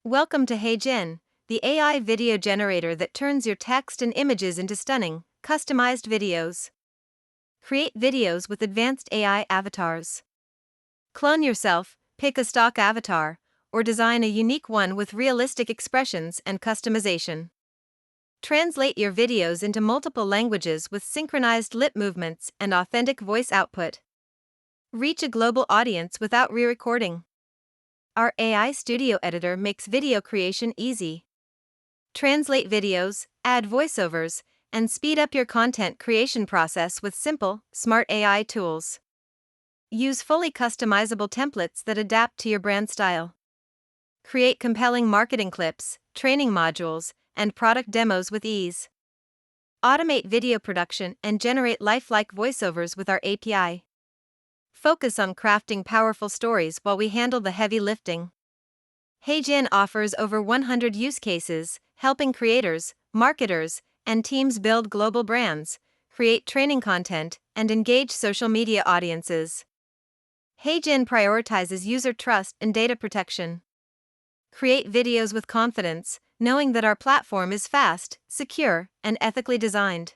Welcome to Heygen, the AI video generator that turns your text and images into stunning, customized videos. Create videos with advanced AI avatars. Clone yourself, pick a stock avatar, or design a unique one with realistic expressions and customization. Translate your videos into multiple languages with synchronized lip movements and authentic voice output. Reach a global audience without re-recording. Our AI studio editor makes video creation easy. Translate videos, add voiceovers, and speed up your content creation process with simple, smart AI tools. Use fully customizable templates that adapt to your brand style. Create compelling marketing clips, training modules, and product demos with ease. Automate video production and generate lifelike voiceovers with our API. Focus on crafting powerful stories while we handle the heavy lifting. Heygen offers over 100 use cases, helping creators, marketers, and teams build global brands, create training content, and engage social media audiences. Heygen prioritizes user trust and data protection. Create videos with confidence, knowing that our platform is fast, secure, and ethically designed.